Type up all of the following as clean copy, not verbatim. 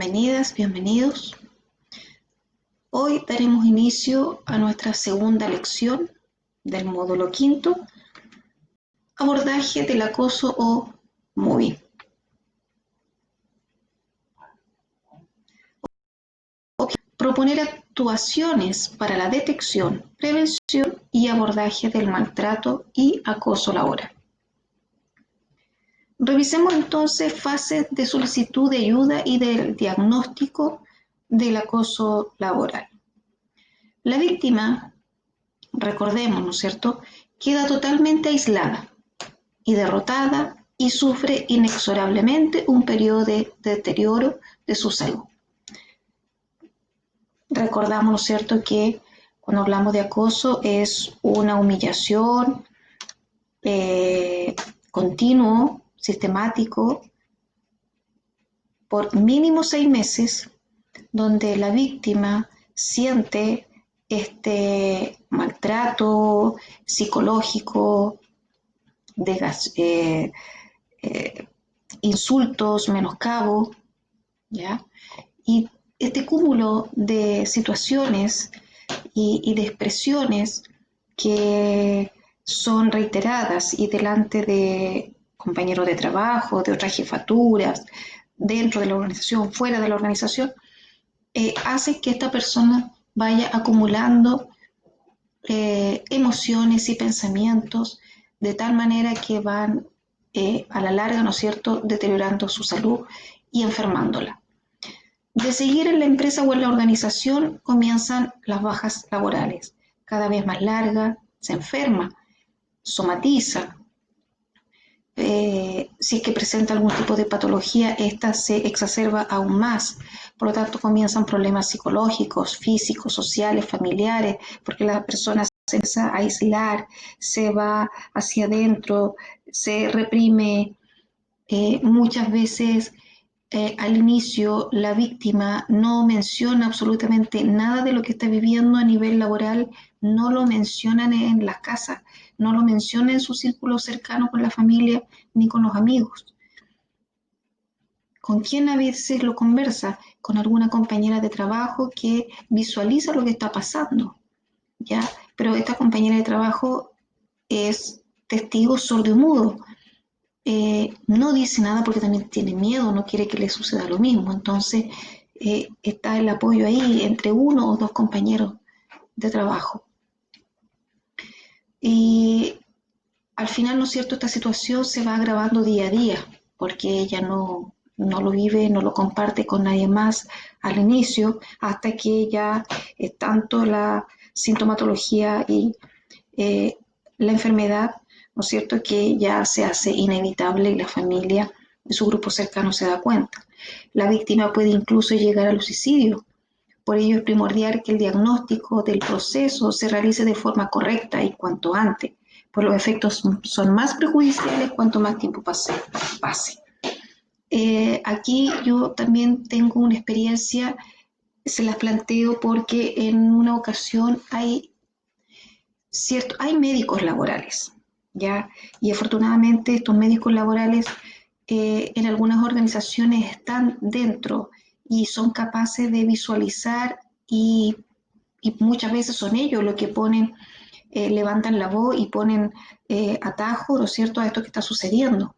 Bienvenidas, bienvenidos. Hoy daremos inicio a nuestra segunda lección del módulo quinto, abordaje del acoso o mobbing. Proponer actuaciones para la detección, prevención y abordaje del maltrato y acoso laboral. Revisemos entonces fases de solicitud de ayuda y del diagnóstico del acoso laboral. La víctima, recordemos, ¿no es cierto?, queda totalmente aislada y derrotada y sufre inexorablemente un periodo de deterioro de su salud. Recordamos, ¿no es cierto?, que cuando hablamos de acoso es una humillación continuo, sistemático, por mínimo 6 meses, donde la víctima siente este maltrato psicológico, insultos, menoscabo, ¿ya? Y este cúmulo de situaciones y de expresiones que son reiteradas y delante de compañeros de trabajo, de otras jefaturas, dentro de la organización, fuera de la organización, hace que esta persona vaya acumulando emociones y pensamientos de tal manera que van a la larga, ¿no es cierto?, deteriorando su salud y enfermándola. De seguir en la empresa o en la organización comienzan las bajas laborales, cada vez más largas, se enferma, somatiza. Si es que presenta algún tipo de patología, esta se exacerba aún más. Por lo tanto, comienzan problemas psicológicos, físicos, sociales, familiares, porque la persona se empieza a aislar, se va hacia adentro, se reprime. Muchas veces al inicio la víctima no menciona absolutamente nada de lo que está viviendo a nivel laboral, no lo mencionan en las casas, no lo menciona en su círculo cercano con la familia ni con los amigos. ¿Con quién a veces lo conversa? Con alguna compañera de trabajo que visualiza lo que está pasando, ¿ya? Pero esta compañera de trabajo es testigo sordo y mudo. No dice nada porque también tiene miedo, no quiere que le suceda lo mismo. Entonces está el apoyo ahí entre uno o dos compañeros de trabajo. Y al final, ¿no es cierto?, esta situación se va agravando día a día porque ella no lo vive, no lo comparte con nadie más al inicio, hasta que ya tanto la sintomatología y la enfermedad, ¿no es cierto?, que ya se hace inevitable y la familia y su grupo cercano se da cuenta. La víctima puede incluso llegar al suicidio. Por ello es primordial que el diagnóstico del proceso se realice de forma correcta y cuanto antes, pues los efectos son más perjudiciales cuanto más tiempo pase. Aquí yo también tengo una experiencia, se las planteo porque en una ocasión hay médicos laborales, ¿ya? Y afortunadamente estos médicos laborales en algunas organizaciones están dentro y son capaces de visualizar y muchas veces son ellos los que ponen, levantan la voz y ponen atajo, ¿no es cierto?, a esto que está sucediendo.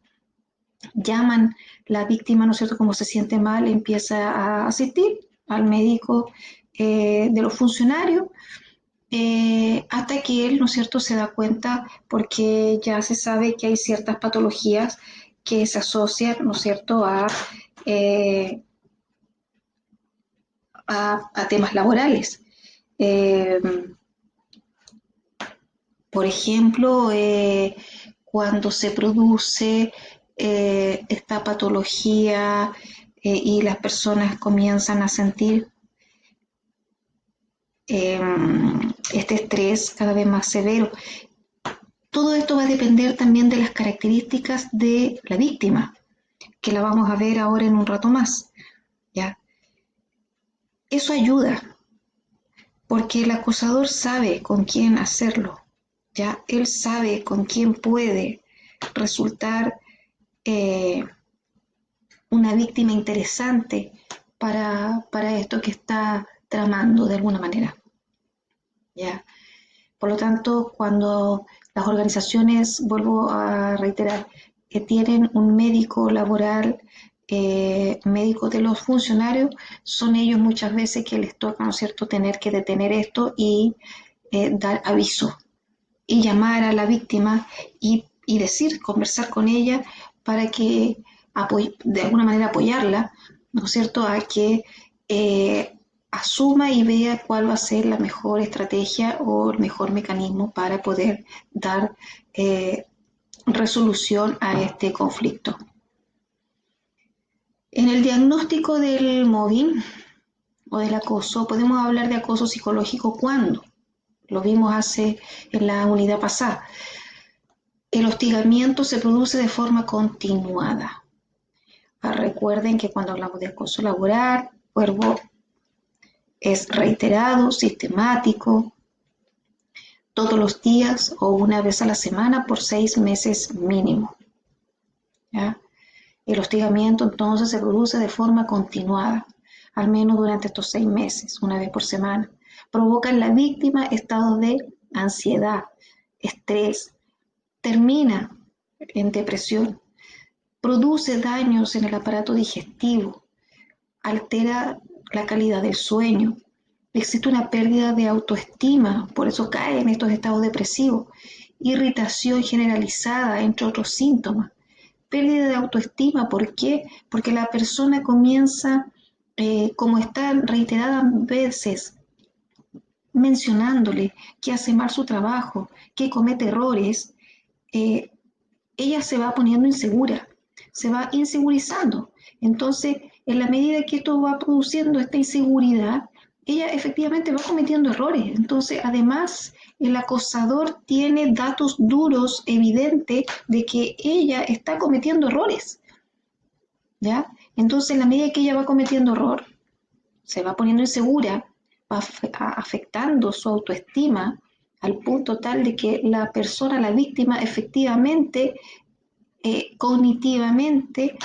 Llaman la víctima, ¿no es cierto?, como se siente mal, empieza a asistir al médico de los funcionarios, hasta que él, ¿no es cierto?, se da cuenta porque ya se sabe que hay ciertas patologías que se asocian, ¿no es cierto?, a temas laborales. Por ejemplo, cuando se produce esta patología y las personas comienzan a sentir este estrés cada vez más severo. Todo esto va a depender también de las características de la víctima, que la vamos a ver ahora en un rato más, ¿ya? Eso ayuda, porque el acosador sabe con quién hacerlo, ¿ya? Él sabe con quién puede resultar una víctima interesante para esto que está tramando de alguna manera. ¿Ya? Por lo tanto, cuando las organizaciones, vuelvo a reiterar, que tienen un médico laboral, médico de los funcionarios, son ellos muchas veces que les toca, ¿no es cierto?, tener que detener esto y dar aviso y llamar a la víctima y decir, conversar con ella para que de alguna manera apoyarla, ¿no es cierto?, a que asuma y vea cuál va a ser la mejor estrategia o el mejor mecanismo para poder dar resolución a este conflicto. En el diagnóstico del mobbing o del acoso, podemos hablar de acoso psicológico cuando, lo vimos en la unidad pasada, el hostigamiento se produce de forma continuada. Recuerden que cuando hablamos de acoso laboral, verbo es reiterado, sistemático, todos los días o una vez a la semana por 6 meses mínimo. ¿Ya? El hostigamiento entonces se produce de forma continuada, al menos durante estos 6 meses, una vez por semana. Provoca en la víctima estados de ansiedad, estrés, termina en depresión, produce daños en el aparato digestivo, altera la calidad del sueño, existe una pérdida de autoestima, por eso cae en estos estados depresivos, irritación generalizada, entre otros síntomas, pérdida de autoestima, ¿por qué? Porque la persona comienza, como está reiteradas veces, mencionándole que hace mal su trabajo, que comete errores, eh, ella se va poniendo insegura, se va insegurizando. Entonces, en la medida que esto va produciendo esta inseguridad, ella efectivamente va cometiendo errores. Entonces, además, el acosador tiene datos duros, evidentes, de que ella está cometiendo errores. ¿Ya? Entonces, en la medida que ella va cometiendo error, se va poniendo insegura, va afectando su autoestima al punto tal de que la persona, la víctima, efectivamente cognitivamente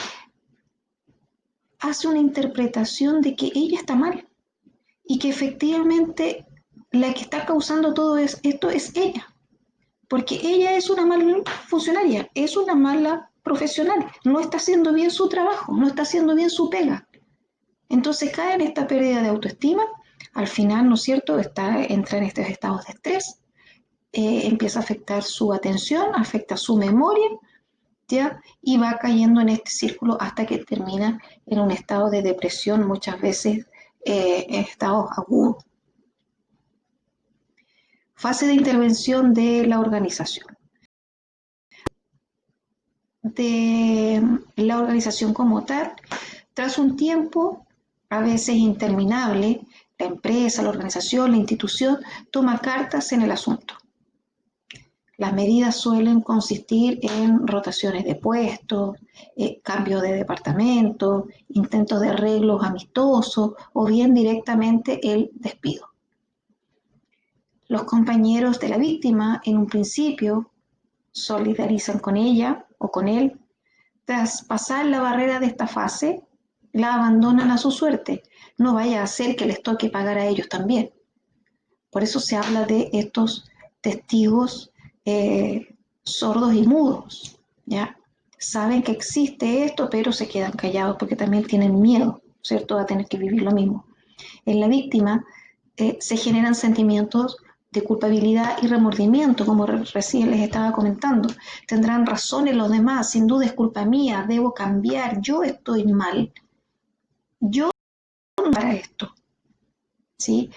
hace una interpretación de que ella está mal y que efectivamente la que está causando todo esto es ella, porque ella es una mala funcionaria, es una mala profesional, no está haciendo bien su trabajo, no está haciendo bien su pega. Entonces cae en esta pérdida de autoestima, al final, ¿no es cierto?, entra en estos estados de estrés, empieza a afectar su atención, afecta su memoria, ¿ya? Y va cayendo en este círculo hasta que termina en un estado de depresión, muchas veces en estados agudos. Fase de intervención de la organización. De la organización como tal, tras un tiempo, a veces interminable, la empresa, la organización, la institución toma cartas en el asunto. Las medidas suelen consistir en rotaciones de puestos, cambio de departamento, intentos de arreglos amistosos o bien directamente el despido. Los compañeros de la víctima en un principio solidarizan con ella o con él. Tras pasar la barrera de esta fase, la abandonan a su suerte. No vaya a ser que les toque pagar a ellos también. Por eso se habla de estos testigos sordos y mudos, ¿ya? Saben que existe esto, pero se quedan callados porque también tienen miedo, ¿cierto?, a tener que vivir lo mismo. En la víctima se generan sentimientos de culpabilidad y remordimiento, como recién les estaba comentando. Tendrán razones los demás, sin duda es culpa mía, debo cambiar, yo estoy mal, yo no para esto. ¿Sí?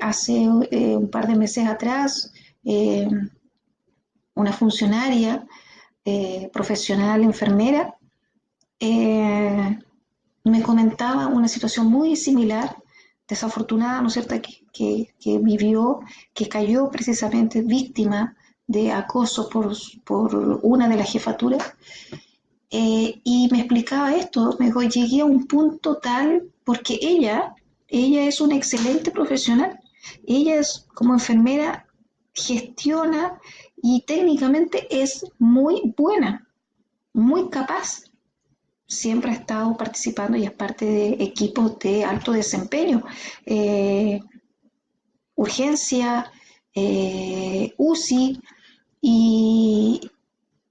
Hace un par de meses atrás, una funcionaria profesional, enfermera, me comentaba una situación muy similar, desafortunada, ¿no es cierto?, que vivió, que cayó precisamente víctima de acoso por una de las jefaturas, y me explicaba esto, me dijo, llegué a un punto tal, porque ella es una excelente profesional, ella es como enfermera, gestiona y técnicamente es muy buena, muy capaz, siempre ha estado participando y es parte de equipos de alto desempeño. Eh, Urgencia, UCI, y,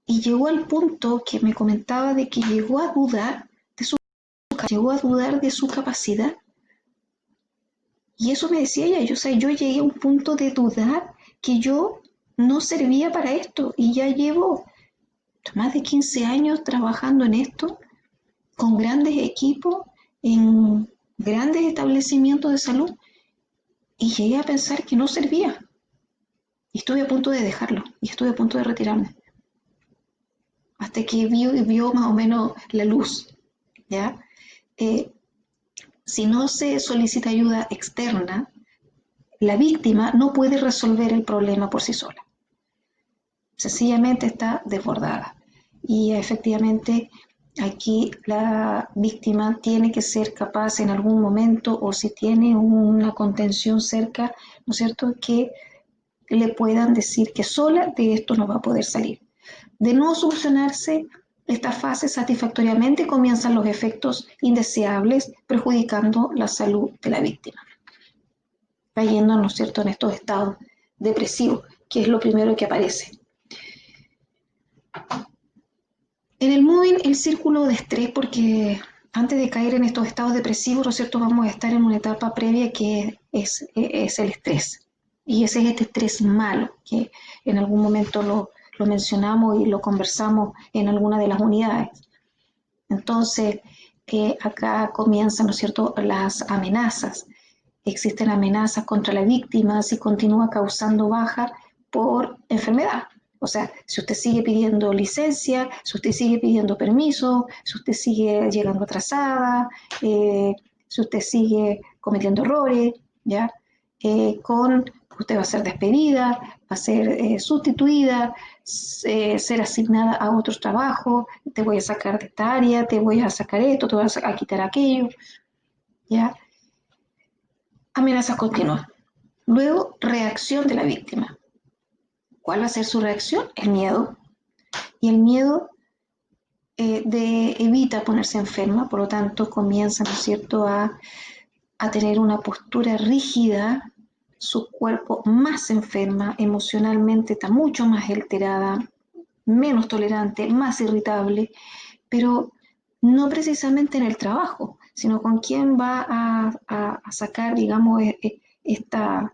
y llegó al punto que me comentaba de que llegó a dudar de su capacidad. Y eso me decía ella, yo, o sea, yo llegué a un punto de dudar que yo no servía para esto y ya llevo más de 15 años trabajando en esto, con grandes equipos, en grandes establecimientos de salud, y llegué a pensar que no servía. Y estuve a punto de dejarlo, y estuve a punto de retirarme, hasta que vio más o menos la luz, ¿ya? Eh, si no se solicita ayuda externa, la víctima no puede resolver el problema por sí sola. Sencillamente está desbordada. Y efectivamente aquí la víctima tiene que ser capaz en algún momento, o si tiene una contención cerca, ¿no es cierto?, que le puedan decir que sola de esto no va a poder salir. De no solucionarse esta fase satisfactoriamente, comienzan los efectos indeseables, perjudicando la salud de la víctima, cayendo, ¿no es cierto?, en estos estados depresivos, que es lo primero que aparece. En el moving, el círculo de estrés, porque antes de caer en estos estados depresivos, ¿no es cierto?, vamos a estar en una etapa previa que es el estrés. Y ese es este estrés malo, que en algún momento lo mencionamos y lo conversamos en alguna de las unidades. Entonces, acá comienzan, ¿no es cierto?, las amenazas. Existen amenazas contra la víctima si continúa causando baja por enfermedad. O sea, si usted sigue pidiendo licencia, si usted sigue pidiendo permiso, si usted sigue llegando atrasada, si usted sigue cometiendo errores, ¿ya? Usted va a ser despedida, va a ser sustituida, ser asignada a otro trabajo, te voy a sacar de esta área, te voy a sacar esto, te voy a quitar aquello, ¿ya? Amenazas continuas. Luego, reacción de la víctima. ¿Cuál va a ser su reacción? El miedo. Y el miedo evita ponerse enferma, por lo tanto comienza, ¿no es cierto?, a tener una postura rígida, su cuerpo más enferma, emocionalmente está mucho más alterada, menos tolerante, más irritable, pero no precisamente en el trabajo, sino con quién va a sacar, digamos, esta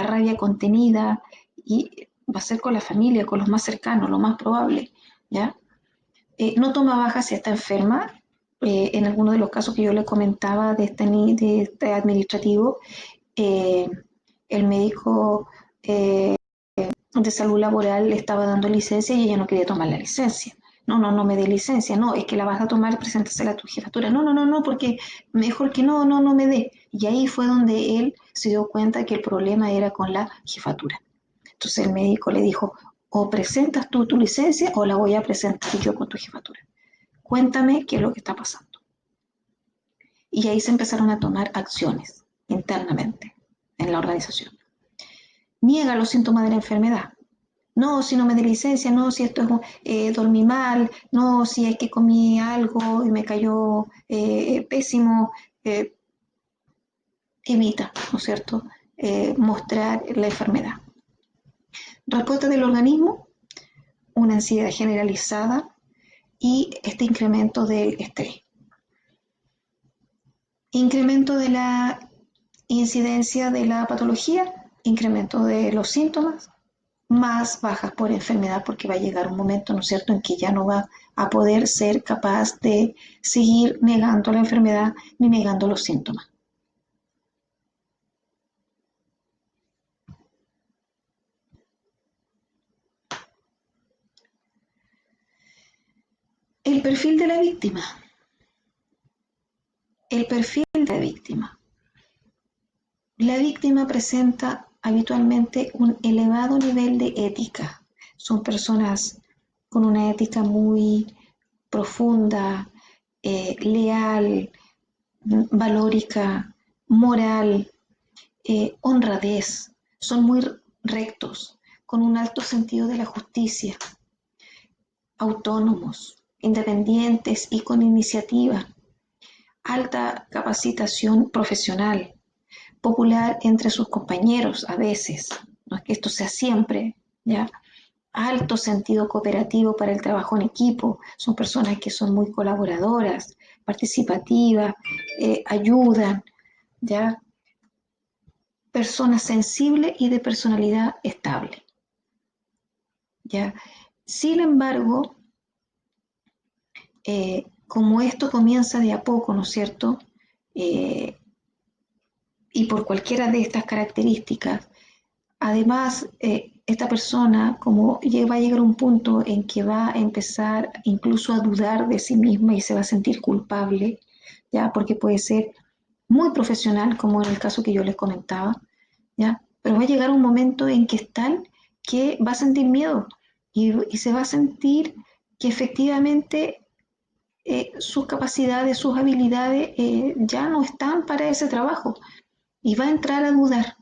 rabia contenida, y va a ser con la familia, con los más cercanos, lo más probable, ¿ya? No toma baja si está enferma. En algunos de los casos que yo le comentaba de este administrativo, eh, el médico de salud laboral le estaba dando licencia y ella no quería tomar la licencia. No, no, no me dé licencia, no, es que la vas a tomar, preséntasela a tu jefatura. No, no, no, no, porque mejor que no, no, no me dé. Y ahí fue donde él se dio cuenta que el problema era con la jefatura. Entonces el médico le dijo, o presentas tú tu licencia o la voy a presentar yo con tu jefatura. Cuéntame qué es lo que está pasando. Y ahí se empezaron a tomar acciones internamente en la organización. Niega los síntomas de la enfermedad. No, si no me di licencia, no, si esto es, dormí mal, no, si es que comí algo y me cayó pésimo. Evita, ¿no es cierto?, mostrar la enfermedad. Respuesta del organismo, una ansiedad generalizada y este incremento del estrés. Incremento de la incidencia de la patología, incremento de los síntomas, más bajas por enfermedad, porque va a llegar un momento, ¿no es cierto?, en que ya no va a poder ser capaz de seguir negando la enfermedad ni negando los síntomas. El perfil de la víctima. El perfil de la víctima. La víctima presenta habitualmente un elevado nivel de ética. Son personas con una ética muy profunda, leal, valórica, moral, honradez. Son muy rectos, con un alto sentido de la justicia, autónomos, independientes y con iniciativa, alta capacitación profesional, popular entre sus compañeros a veces, no es que esto sea siempre, ¿ya? Alto sentido cooperativo para el trabajo en equipo, son personas que son muy colaboradoras, participativas, ayudan, ¿ya? Personas sensibles y de personalidad estable, ¿ya? Sin embargo, como esto comienza de a poco, ¿no es cierto? Eh, y por cualquiera de estas características, además, esta persona como va a llegar a un punto en que va a empezar incluso a dudar de sí misma y se va a sentir culpable, ya, porque puede ser muy profesional, como en el caso que yo les comentaba, ya, pero va a llegar un momento en que es tal que va a sentir miedo y se va a sentir que efectivamente sus capacidades, sus habilidades ya no están para ese trabajo y va a entrar a dudar,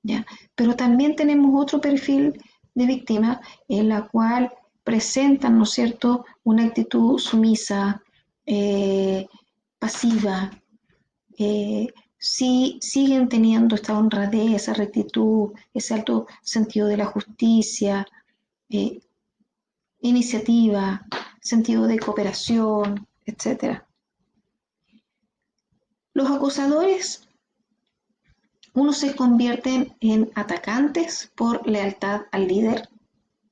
¿ya? Pero también tenemos otro perfil de víctima en la cual presentan, ¿no es cierto?, una actitud sumisa, eh, pasiva, sí, siguen teniendo esta honradez, esa rectitud, ese alto sentido de la justicia, eh, iniciativa, sentido de cooperación, etcétera. Los acosadores, uno se convierten en atacantes por lealtad al líder,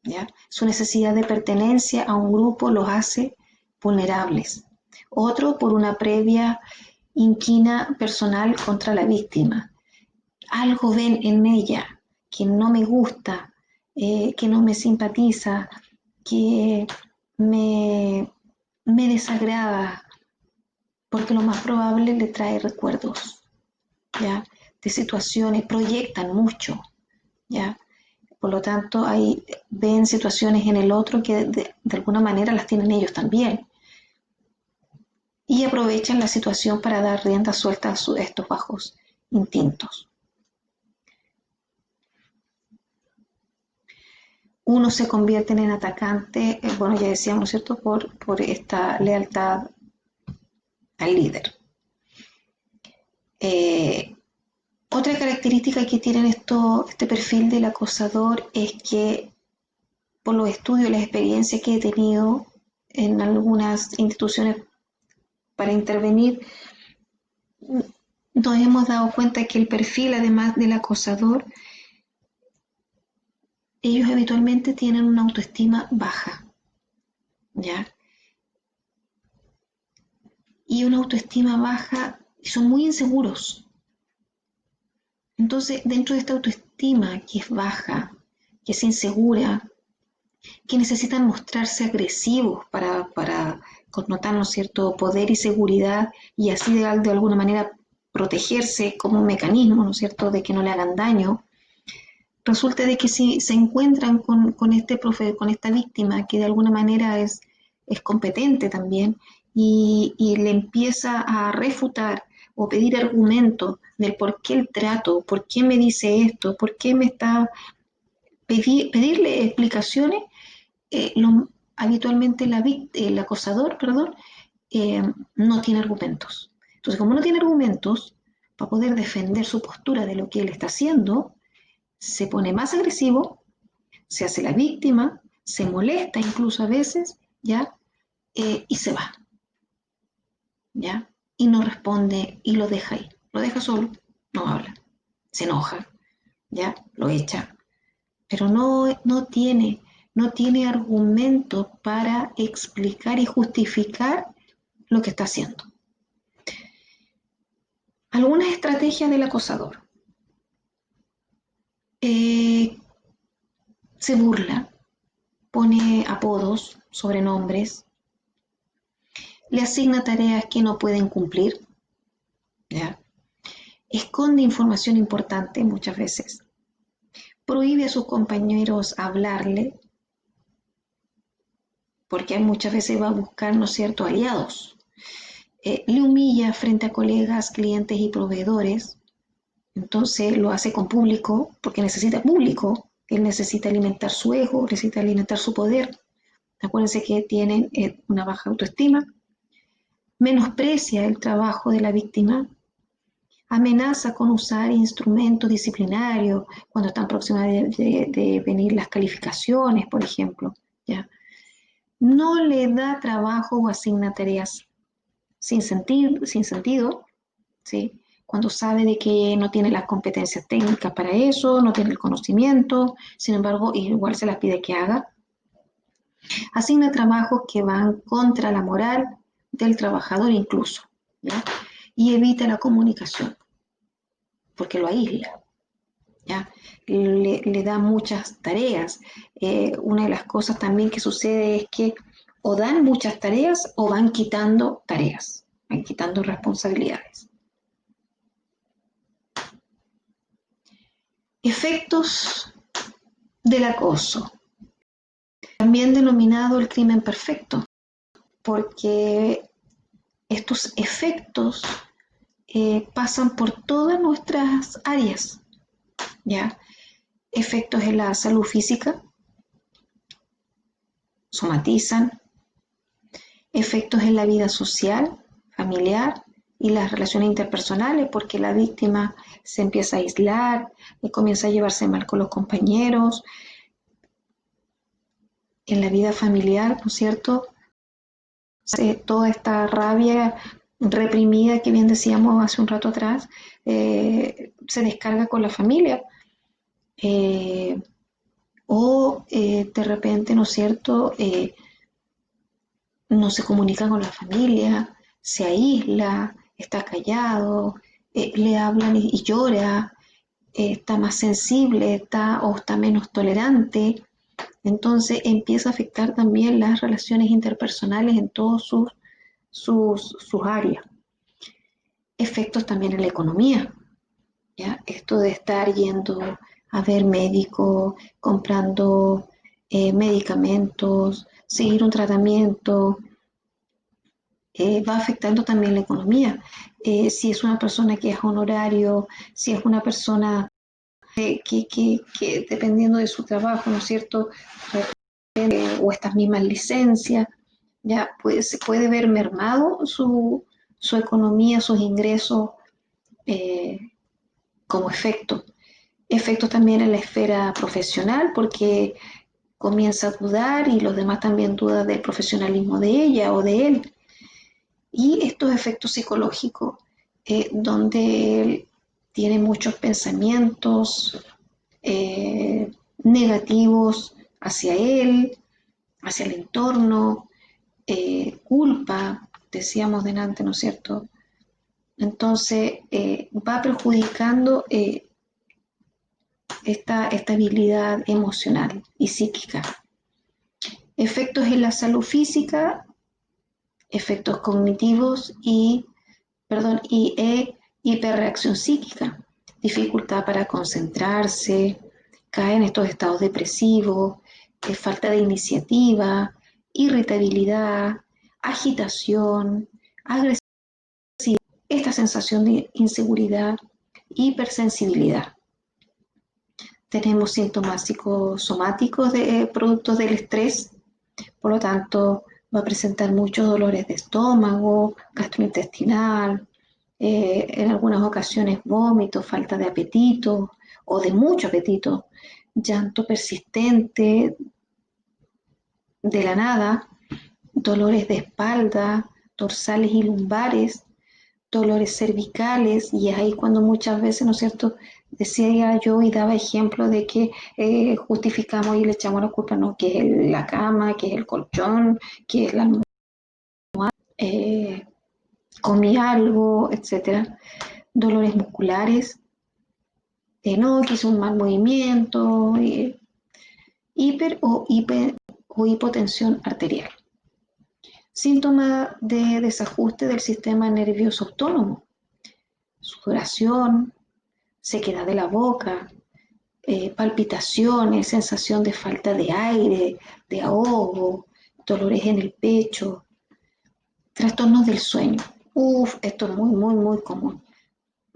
¿ya? Su necesidad de pertenencia a un grupo los hace vulnerables. Otro por una previa inquina personal contra la víctima. Algo ven en ella que no me gusta, que no me simpatiza, que me, me desagrada, porque lo más probable le trae recuerdos, ¿ya? De situaciones, proyectan mucho, ¿ya? Por lo tanto, ahí ven situaciones en el otro que de alguna manera las tienen ellos también. Y aprovechan la situación para dar rienda suelta a estos bajos instintos. Unos se convierten en atacantes, bueno, ya decíamos, ¿no es cierto?, por esta lealtad al líder. Eh, Otra característica que tienen este perfil del acosador es que por los estudios y las experiencias que he tenido en algunas instituciones para intervenir, nos hemos dado cuenta que el perfil, además del acosador, ellos habitualmente tienen una autoestima baja, ¿ya? Y una autoestima baja, son muy inseguros. Entonces, dentro de esta autoestima que es baja, que es insegura, que necesitan mostrarse agresivos para connotar, ¿no es cierto?, poder y seguridad y así de alguna manera protegerse como un mecanismo, ¿no es cierto?, de que no le hagan daño. Resulta de que si se encuentran con esta víctima que de alguna manera es competente también y le empieza a refutar o pedir argumentos del por qué el trato, por qué me dice esto, por qué me está pedirle explicaciones, habitualmente el acosador, perdón, no tiene argumentos. Entonces, como no tiene argumentos, para poder defender su postura de lo que él está haciendo, se pone más agresivo, se hace la víctima, se molesta incluso a veces, ¿ya? Y se va, ¿ya? Y no responde y lo deja ahí. Lo deja solo, no habla, se enoja, ¿ya? Lo echa. Pero no tiene argumento para explicar y justificar lo que está haciendo. Algunas estrategias del acosador. Se burla, pone apodos, sobrenombres, le asigna tareas que no pueden cumplir, ¿ya? Esconde información importante muchas veces, prohíbe a sus compañeros hablarle, porque muchas veces va a buscar, ¿no es cierto?, aliados. Le humilla frente a colegas, clientes y proveedores, entonces lo hace con público, porque necesita público, él necesita alimentar su ego, necesita alimentar su poder, Acuérdense que tienen una baja autoestima, menosprecia el trabajo de la víctima, amenaza con usar instrumentos disciplinarios cuando están próximas de venir las calificaciones, por ejemplo, ¿ya? No le da trabajo o asigna tareas sin sentido, ¿sí? Cuando sabe de que no tiene las competencias técnicas para eso, no tiene el conocimiento, sin embargo, igual se las pide que haga. Asigna trabajos que van contra la moral del trabajador incluso, ¿ya? Y evita la comunicación, porque lo aísla, ¿ya? Le da muchas tareas. Una de las cosas también que sucede es que o dan muchas tareas o van quitando tareas, van quitando responsabilidades. Efectos del acoso, también denominado el crimen perfecto, porque estos efectos pasan por todas nuestras áreas, ¿ya? Efectos en la salud física, somatizan, efectos en la vida social, familiar y las relaciones interpersonales, porque la víctima se empieza a aislar, comienza a llevarse mal con los compañeros. En la vida familiar, ¿no es cierto? Toda esta rabia reprimida que bien decíamos hace un rato atrás, se descarga con la familia. De repente, ¿no es cierto? No se comunica con la familia, se aísla, está callado, le hablan y llora, está más sensible, o está menos tolerante. Entonces empieza a afectar también las relaciones interpersonales en todas sus áreas. Efectos también en la economía, ¿ya? Esto de estar yendo a ver médicos, comprando medicamentos, seguir un tratamiento, va afectando también la economía. Si es una persona que es honorario, si es una persona que dependiendo de su trabajo, ¿no es cierto? O estas mismas licencias, ya pues, se puede ver mermado su economía, sus ingresos eh, como efecto. Efectos también en la esfera profesional, porque comienza a dudar y los demás también dudan del profesionalismo de ella o de él. Y estos efectos psicológicos, donde él tiene muchos pensamientos negativos hacia él, hacia el entorno, culpa, decíamos delante, ¿no es cierto? Entonces va perjudicando esta estabilidad emocional y psíquica. Efectos en la salud física, efectos cognitivos y hiperreacción psíquica, dificultad para concentrarse, cae en estos estados depresivos, falta de iniciativa, irritabilidad, agitación, agresividad, esta sensación de inseguridad, hipersensibilidad. Tenemos síntomas psicosomáticos de productos del estrés, por lo tanto va a presentar muchos dolores de estómago, gastrointestinal, en algunas ocasiones vómito, falta de apetito o de mucho apetito, llanto persistente de la nada, dolores de espalda, dorsales y lumbares, dolores cervicales, y es ahí cuando muchas veces, ¿no es cierto?, decía yo y daba ejemplo de que justificamos y le echamos la culpa, ¿no?, que es la cama, que es el colchón, que es la eh, comí algo, etcétera. Dolores musculares, no, que hizo un mal movimiento, hiper o hipotensión arterial. Síntoma de desajuste del sistema nervioso autónomo, sudoración, sequedad de la boca, palpitaciones, sensación de falta de aire, de ahogo, dolores en el pecho, trastornos del sueño. Esto es muy común.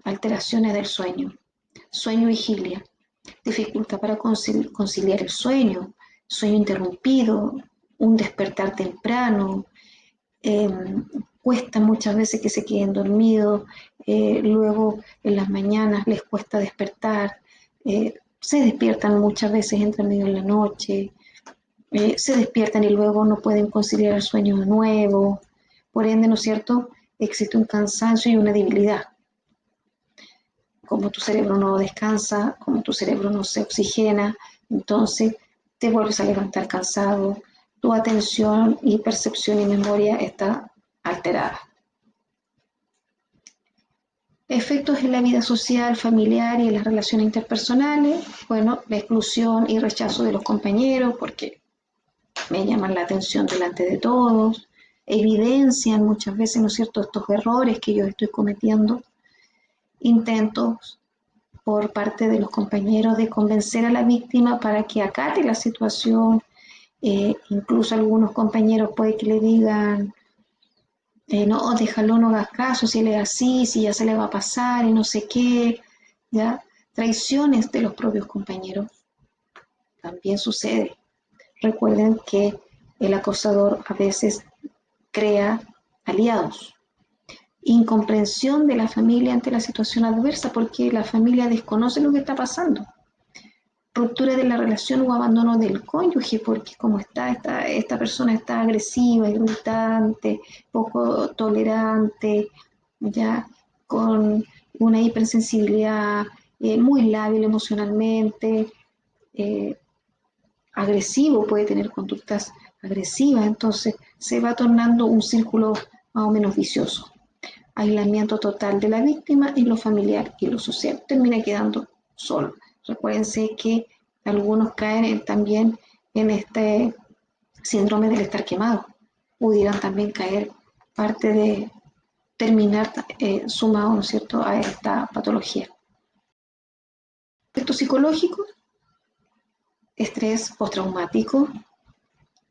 Alteraciones del sueño, sueño vigilia, dificultad para conciliar el sueño, sueño interrumpido, un despertar temprano, cuesta muchas veces que se queden dormidos, luego en las mañanas les cuesta despertar, se despiertan muchas veces entre medio de la noche, se despiertan y luego no pueden conciliar el sueño de nuevo, por ende, ¿no es cierto?, existe un cansancio y una debilidad. Como tu cerebro no descansa, como tu cerebro no se oxigena, entonces te vuelves a levantar cansado, tu atención y percepción y memoria está alterada. Efectos en la vida social, familiar y en las relaciones interpersonales. Bueno, la exclusión y rechazo de los compañeros porque me llaman la atención delante de todos, evidencian muchas veces, ¿no es cierto?, estos errores que yo estoy cometiendo, intentos por parte de los compañeros de convencer a la víctima para que acate la situación, incluso algunos compañeros puede que le digan, no, déjalo, no hagas caso, si él es así, si ya se le va a pasar y no sé qué, ¿ya? Traiciones de los propios compañeros también sucede. Recuerden que el acosador a veces crea aliados. Incomprensión de la familia ante la situación adversa porque la familia desconoce lo que está pasando. Ruptura de la relación o abandono del cónyuge porque como esta persona está agresiva, irritante, poco tolerante, ya con una hipersensibilidad, muy lábil emocionalmente, agresivo, puede tener conductas agresivas, entonces se va tornando un círculo más o menos vicioso. Aislamiento total de la víctima en lo familiar y lo social, termina quedando solo. Recuérdense que algunos caen también en este síndrome del estar quemado. Pudieran también caer parte de terminar sumado, ¿no es cierto?, a esta patología. Efectos psicológicos, estrés postraumático,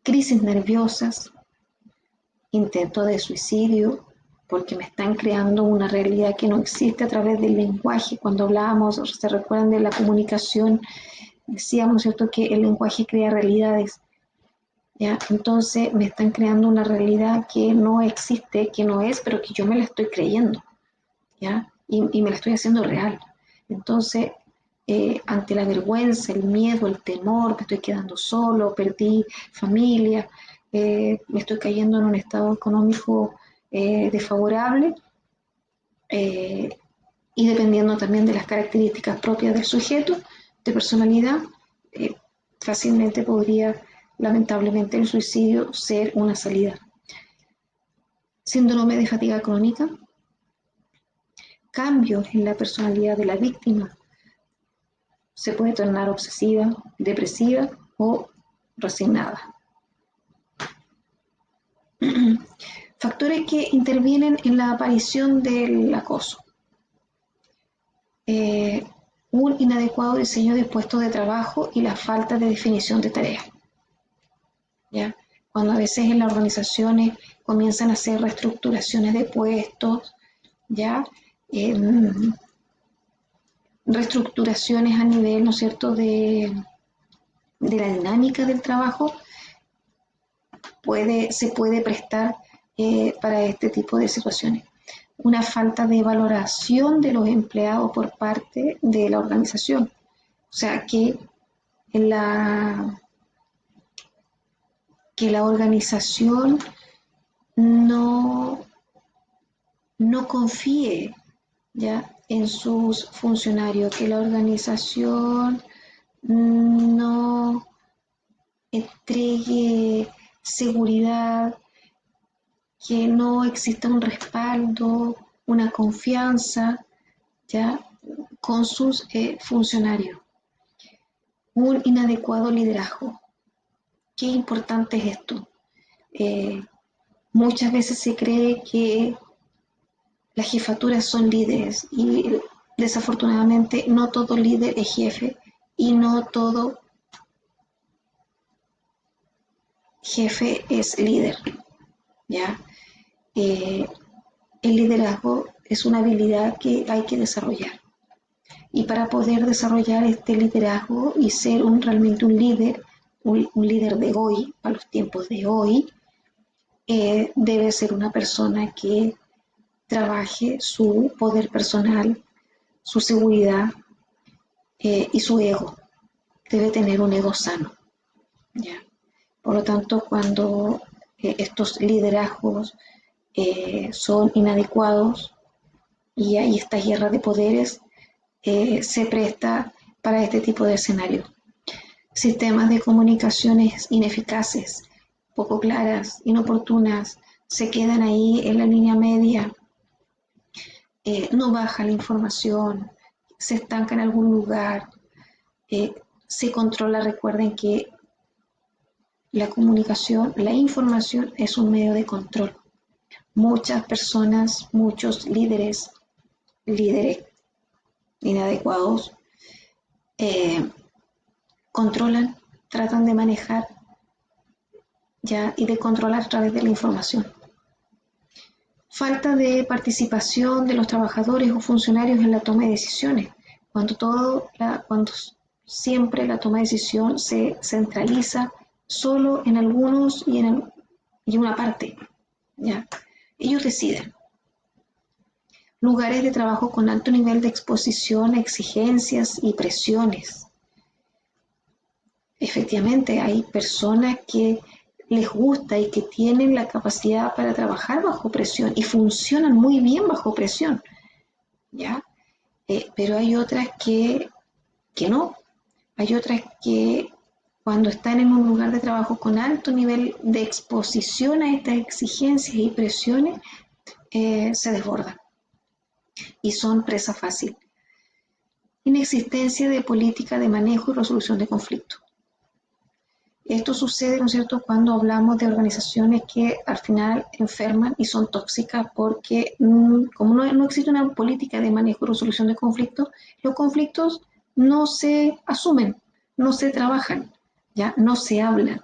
crisis nerviosas, intento de suicidio, porque me están creando una realidad que no existe a través del lenguaje. Cuando hablábamos, se recuerdan de la comunicación, decíamos, ¿cierto?, que el lenguaje crea realidades, ¿ya? Entonces me están creando una realidad que no existe, que no es, pero que yo me la estoy creyendo, ¿ya? Y me la estoy haciendo real. Entonces, ante la vergüenza, el miedo, el temor, me estoy quedando solo, perdí familia, me estoy cayendo en un estado económico desfavorable, y dependiendo también de las características propias del sujeto, de personalidad, fácilmente podría, lamentablemente, el suicidio ser una salida. Síndrome de fatiga crónica, cambios en la personalidad de la víctima, se puede tornar obsesiva, depresiva o resignada. Factores que intervienen en la aparición del acoso. Un inadecuado diseño de puestos de trabajo y la falta de definición de tareas. ¿Ya? Cuando a veces en las organizaciones comienzan a hacer reestructuraciones de puestos, ¿ya? Reestructuraciones a nivel, ¿no es cierto?, de la dinámica del trabajo, se puede prestar para este tipo de situaciones. Una falta de valoración de los empleados por parte de la organización. O sea, que la organización no confíe, ¿ya?, en sus funcionarios, que la organización no entregue seguridad, que no exista un respaldo, una confianza, ¿ya?, con sus funcionarios. Un inadecuado liderazgo. Qué importante es esto. Muchas veces se cree que las jefaturas son líderes y desafortunadamente no todo líder es jefe y no todo jefe es líder, ¿ya? El liderazgo es una habilidad que hay que desarrollar. Y para poder desarrollar este liderazgo y ser realmente un líder, un líder de hoy, para los tiempos de hoy, debe ser una persona que trabaje su poder personal, su seguridad y su ego. Debe tener un ego sano. ¿Ya? Por lo tanto, cuando estos liderazgos son inadecuados y hay esta guerra de poderes, se presta para este tipo de escenario. Sistemas de comunicaciones ineficaces, poco claras, inoportunas, se quedan ahí en la línea media, no baja la información, se estanca en algún lugar, se controla. Recuerden que la comunicación, la información es un medio de control. Muchas personas, muchos líderes inadecuados, eh, controlan, tratan de manejar ya y de controlar a través de la información. Falta de participación de los trabajadores o funcionarios en la toma de decisiones. Cuando siempre la toma de decisión se centraliza solo en algunos y una parte, ¿ya? Ellos deciden. Lugares de trabajo con alto nivel de exposición a exigencias y presiones. Efectivamente, hay personas que les gusta y que tienen la capacidad para trabajar bajo presión y funcionan muy bien bajo presión, ¿ya? Pero hay otras que no. Hay otras que cuando están en un lugar de trabajo con alto nivel de exposición a estas exigencias y presiones, se desbordan y son presa fácil. Inexistencia de política de manejo y resolución de conflictos. Esto sucede, ¿no es cierto?, cuando hablamos de organizaciones que al final enferman y son tóxicas porque como no existe una política de manejo y resolución de conflictos, los conflictos no se asumen, no se trabajan, ¿ya? No se hablan,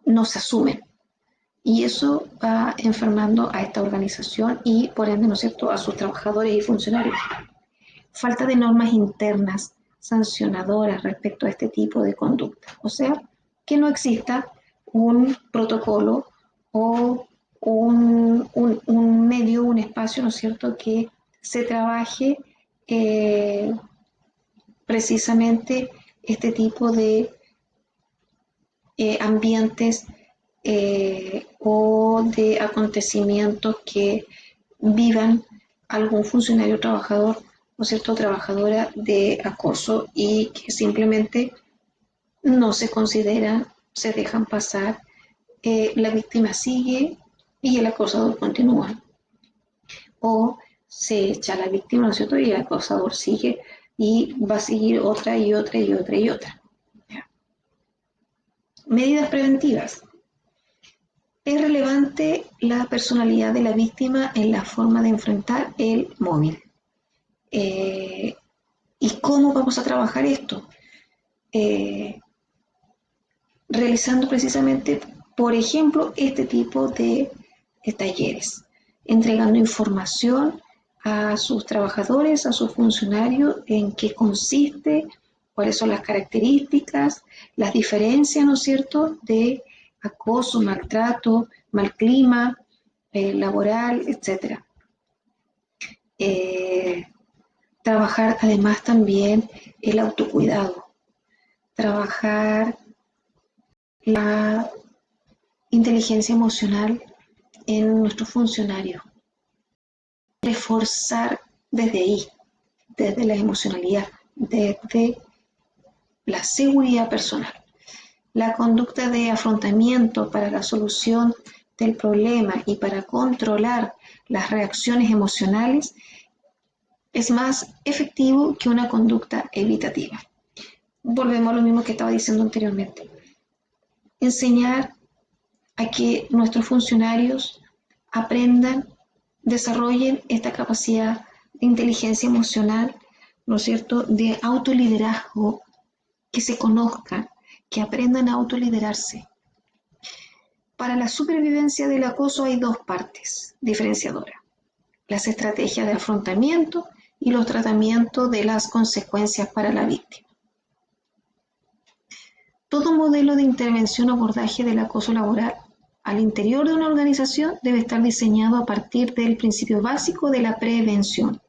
no se asumen. Y eso va enfermando a esta organización y, por ende, ¿no es cierto?, a sus trabajadores y funcionarios. Falta de normas internas sancionadoras respecto a este tipo de conducta. O sea, que no exista un protocolo o un medio, un espacio, ¿no es cierto?, que se trabaje precisamente este tipo de ambientes o de acontecimientos que vivan algún funcionario o trabajador, ¿no es cierto?, trabajadora de acoso y que simplemente no se consideran, se dejan pasar, la víctima sigue y el acosador continúa. O se echa a la víctima, ¿no es cierto?, y el acosador sigue y va a seguir otra y otra y otra y otra. ¿Ya? Medidas preventivas. Es relevante la personalidad de la víctima en la forma de enfrentar el móvil. ¿Y cómo vamos a trabajar esto? Realizando precisamente, por ejemplo, este tipo de talleres, entregando información a sus trabajadores, a sus funcionarios, en qué consiste, cuáles son las características, las diferencias, ¿no es cierto?, de acoso, maltrato, mal clima laboral, etc. Trabajar además también el autocuidado, trabajar la inteligencia emocional en nuestros funcionarios, reforzar desde ahí, desde la emocionalidad, desde la seguridad personal. La conducta de afrontamiento para la solución del problema y para controlar las reacciones emocionales es más efectivo que una conducta evitativa. Volvemos a lo mismo que estaba diciendo anteriormente. Enseñar a que nuestros funcionarios aprendan, desarrollen esta capacidad de inteligencia emocional, ¿no es cierto?, de autoliderazgo, que se conozcan, que aprendan a autoliderarse. Para la supervivencia del acoso hay dos partes diferenciadoras: las estrategias de afrontamiento y los tratamientos de las consecuencias para la víctima. Todo modelo de intervención o abordaje del acoso laboral al interior de una organización debe estar diseñado a partir del principio básico de la prevención,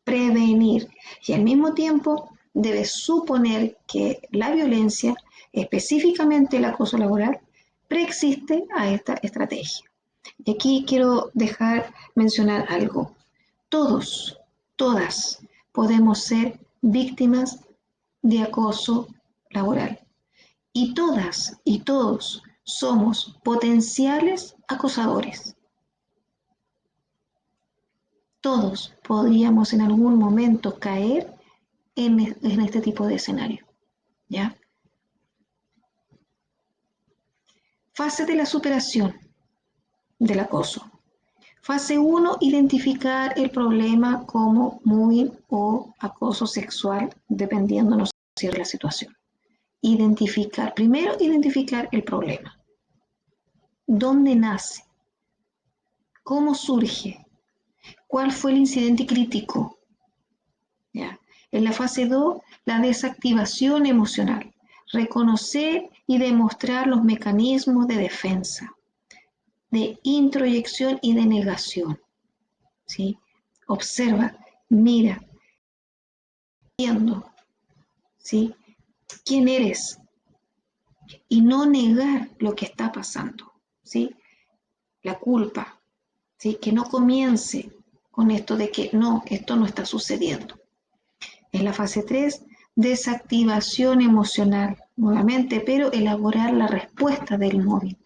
prevenir, y al mismo tiempo debe suponer que la violencia, específicamente el acoso laboral, preexiste a esta estrategia. Y aquí quiero mencionar algo. Todos, todas podemos ser víctimas de acoso laboral. Y todas y todos somos potenciales acosadores. Todos podríamos en algún momento caer en este tipo de escenario, ¿ya? Fase de la superación del acoso. Fase 1, identificar el problema como bullying o acoso sexual, dependiendo no sé, de la situación. Primero identificar el problema. ¿Dónde nace? ¿Cómo surge? ¿Cuál fue el incidente crítico? ¿Ya? En la fase 2, la desactivación emocional. Reconocer y demostrar los mecanismos de defensa, de introyección y de negación. ¿Sí? Observa, mira, viendo, ¿sí? ¿Quién eres? Y no negar lo que está pasando, ¿sí? La culpa, ¿sí? Que no comience con esto de que no, esto no está sucediendo. En la fase 3, desactivación emocional, nuevamente, pero elaborar la respuesta del móvil,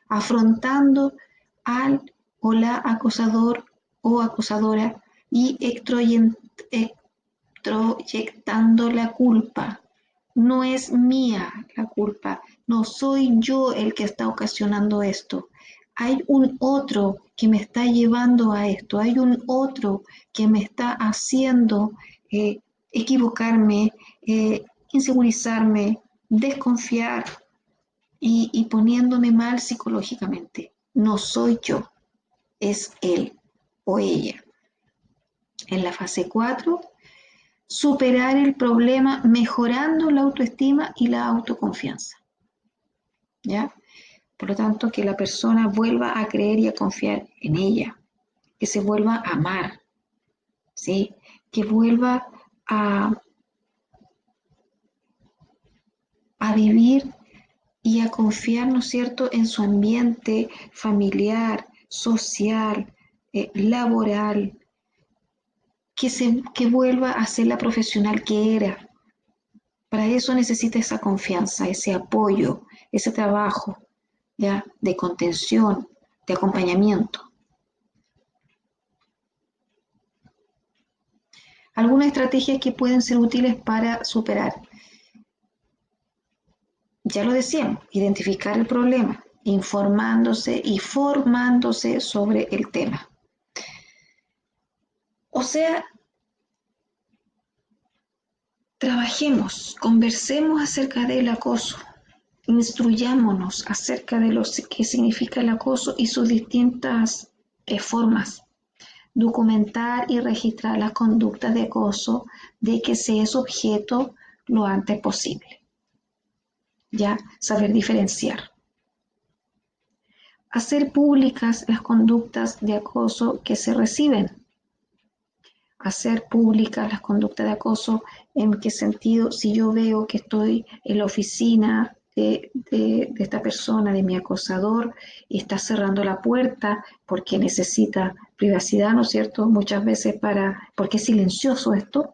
afrontando al o la acosador o acosadora y extroyectando la culpa. No es mía la culpa, no soy yo el que está ocasionando esto. Hay un otro que me está llevando a esto, hay un otro que me está haciendo equivocarme, insegurizarme, desconfiar y poniéndome mal psicológicamente. No soy yo, es él o ella. En la fase 4, superar el problema mejorando la autoestima y la autoconfianza. ¿Ya? Por lo tanto, que la persona vuelva a creer y a confiar en ella, que se vuelva a amar, ¿sí? Que vuelva a vivir y a confiar, ¿no es cierto?, en su ambiente familiar, social, laboral, que vuelva a ser la profesional que era. Para eso necesita esa confianza, ese apoyo, ese trabajo, ¿ya?, de contención, de acompañamiento. Algunas estrategias que pueden ser útiles para superar. Ya lo decíamos, identificar el problema, informándose y formándose sobre el tema. O sea, trabajemos, conversemos acerca del acoso, instruyámonos acerca de lo que significa el acoso y sus distintas formas. Documentar y registrar las conductas de acoso de que se es objeto lo antes posible. Ya, saber diferenciar. Hacer públicas las conductas de acoso que se reciben. Hacer públicas las conductas de acoso, ¿en qué sentido? Si yo veo que estoy en la oficina de esta persona, de mi acosador, y está cerrando la puerta porque necesita privacidad, ¿no es cierto? Muchas veces porque es silencioso esto,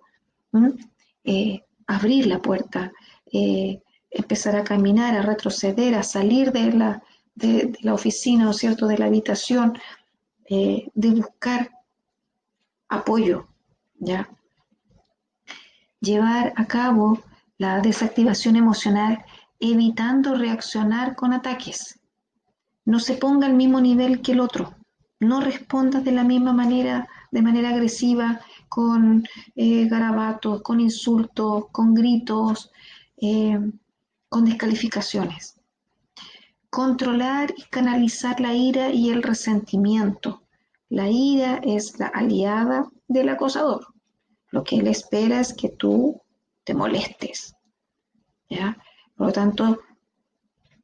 abrir la puerta, empezar a caminar, a retroceder, a salir de la oficina, ¿no es cierto?, de la habitación, de buscar apoyo, ¿ya? Llevar a cabo la desactivación emocional evitando reaccionar con ataques. No se ponga al mismo nivel que el otro. No respondas de la misma manera, de manera agresiva, con garabatos, con insultos, con gritos, con descalificaciones. Controlar y canalizar la ira y el resentimiento. La ira es la aliada del acosador. Lo que él espera es que tú te molestes, ¿ya? Por lo tanto,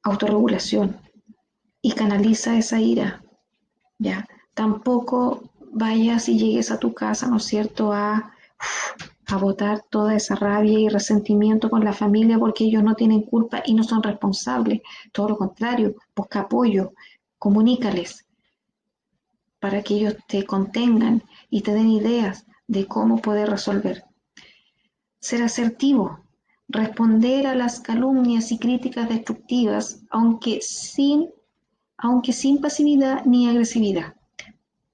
autorregulación y canaliza esa ira, ¿ya? Tampoco vayas y llegues a tu casa, ¿no es cierto?, a botar toda esa rabia y resentimiento con la familia porque ellos no tienen culpa y no son responsables. Todo lo contrario, busca apoyo, comunícales para que ellos te contengan y te den ideas de cómo poder resolver. Ser asertivo, responder a las calumnias y críticas destructivas, aunque sin pasividad ni agresividad,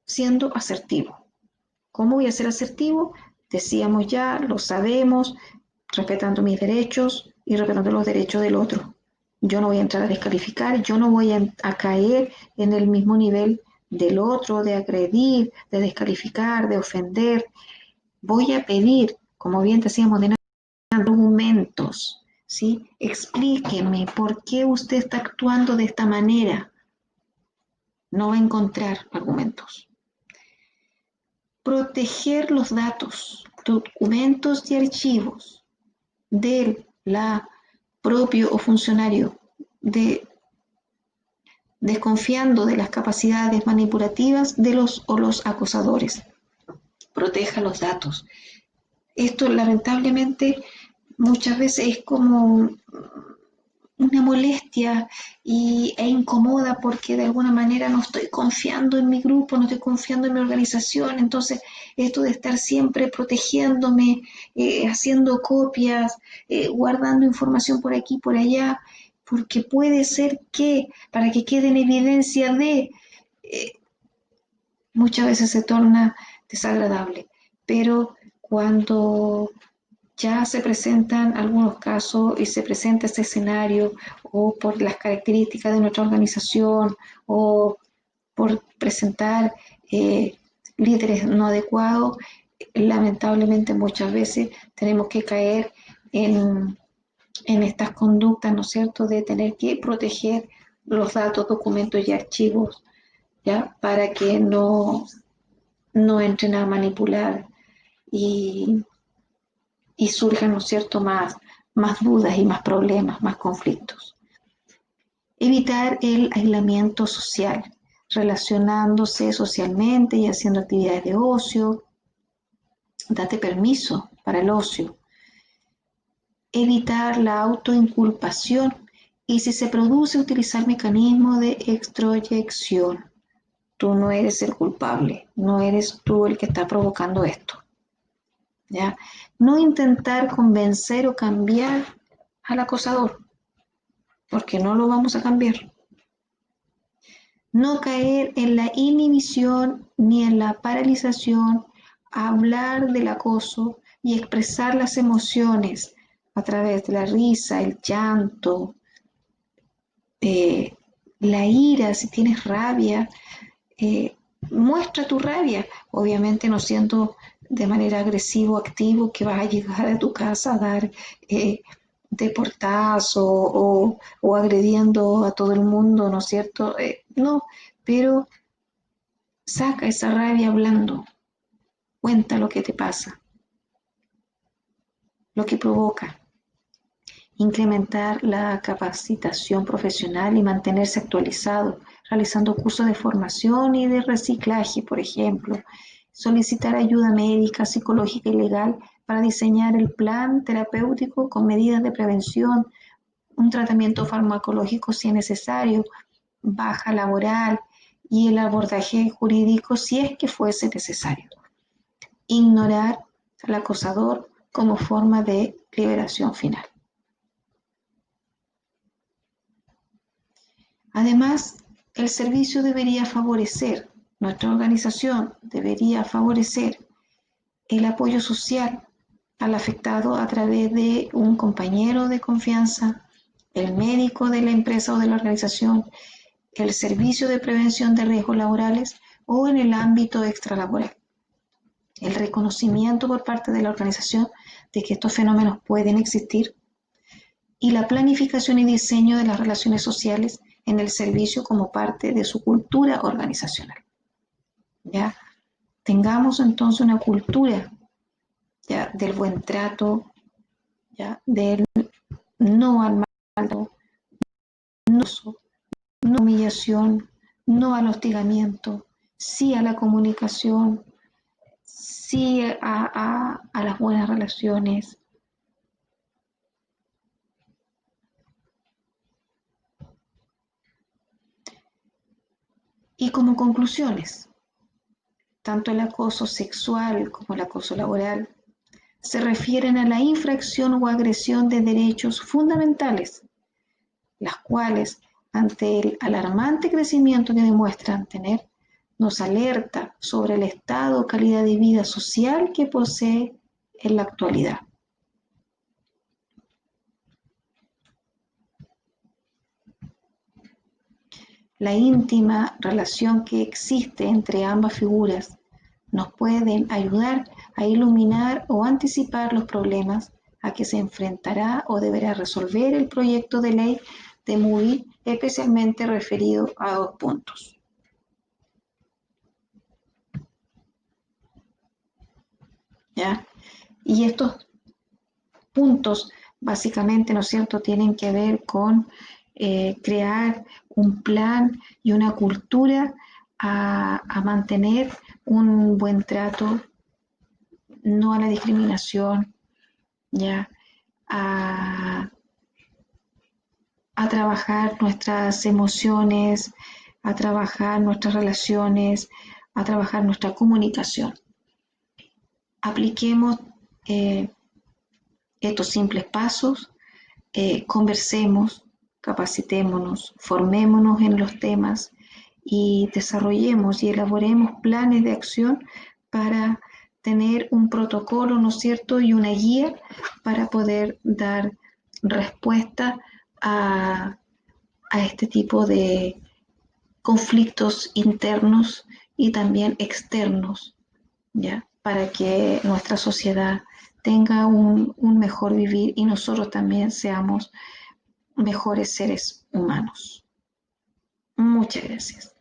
siendo asertivo. ¿Cómo voy a ser asertivo? Decíamos ya, lo sabemos, respetando mis derechos y respetando los derechos del otro. Yo no voy a entrar a descalificar, yo no voy a caer en el mismo nivel del otro, de agredir, de descalificar, de ofender. Voy a pedir, como bien decíamos, de argumentos, ¿sí? Explíqueme por qué usted está actuando de esta manera. No va a encontrar argumentos. Proteger los datos, documentos y archivos del propio o funcionario desconfiando de las capacidades manipulativas de los acosadores. Proteja los datos. Esto lamentablemente muchas veces es como una molestia e incomoda porque de alguna manera no estoy confiando en mi grupo, no estoy confiando en mi organización, entonces esto de estar siempre protegiéndome, haciendo copias, guardando información por aquí, por allá, porque puede ser que, para que quede en evidencia muchas veces se torna desagradable, pero cuando ya se presentan algunos casos y se presenta este escenario o por las características de nuestra organización o por presentar líderes no adecuados, lamentablemente muchas veces tenemos que caer en estas conductas, ¿no es cierto?, de tener que proteger los datos, documentos y archivos, ¿ya?, para que no entren a manipular y surjan, ¿no es cierto?, más dudas y más problemas, más conflictos. Evitar el aislamiento social, relacionándose socialmente y haciendo actividades de ocio. Date permiso para el ocio. Evitar la autoinculpación y si se produce utilizar mecanismos de extroyección. Tú no eres el culpable, no eres tú el que está provocando esto. ¿Ya? No intentar convencer o cambiar al acosador, porque no lo vamos a cambiar. No caer en la inhibición ni en la paralización, hablar del acoso y expresar las emociones a través de la risa, el llanto, la ira, si tienes rabia, muestra tu rabia, obviamente no siendo de manera agresivo, activo, que vas a llegar a tu casa a dar de portazo o agrediendo a todo el mundo, ¿no es cierto? No, pero saca esa rabia hablando, cuenta lo que te pasa, lo que provoca. Incrementar la capacitación profesional y mantenerse actualizado, realizando cursos de formación y de reciclaje, por ejemplo. Solicitar ayuda médica, psicológica y legal para diseñar el plan terapéutico con medidas de prevención, un tratamiento farmacológico si es necesario, baja laboral y el abordaje jurídico si es que fuese necesario. Ignorar al acosador como forma de liberación final. Además, el servicio debería favorecer, nuestra organización debería favorecer el apoyo social al afectado a través de un compañero de confianza, el médico de la empresa o de la organización, el servicio de prevención de riesgos laborales o en el ámbito extralaboral. El reconocimiento por parte de la organización de que estos fenómenos pueden existir y la planificación y diseño de las relaciones sociales en el servicio como parte de su cultura organizacional. ¿Ya? Tengamos entonces una cultura, ¿ya?, del buen trato, ¿ya?, del no al maltrato, no a humillación, no al hostigamiento, sí a la comunicación, sí a las buenas relaciones. Y como conclusiones, tanto el acoso sexual como el acoso laboral se refieren a la infracción o agresión de derechos fundamentales, las cuales, ante el alarmante crecimiento que demuestran tener, nos alerta sobre el estado o calidad de vida social que posee en la actualidad. La íntima relación que existe entre ambas figuras nos pueden ayudar a iluminar o anticipar los problemas a que se enfrentará o deberá resolver el proyecto de ley de MUBI, especialmente referido a 2 puntos. ¿Ya? Y estos puntos básicamente, ¿no es cierto?, tienen que ver con crear un plan y una cultura a mantener un buen trato, no a la discriminación, ya, a trabajar nuestras emociones, a trabajar nuestras relaciones, a trabajar nuestra comunicación. Apliquemos estos simples pasos, conversemos, capacitémonos, formémonos en los temas y desarrollemos y elaboremos planes de acción para tener un protocolo, ¿no es cierto?, y una guía para poder dar respuesta a este tipo de conflictos internos y también externos, ¿ya? Para que nuestra sociedad tenga un mejor vivir y nosotros también seamos mejores seres humanos. Muchas gracias.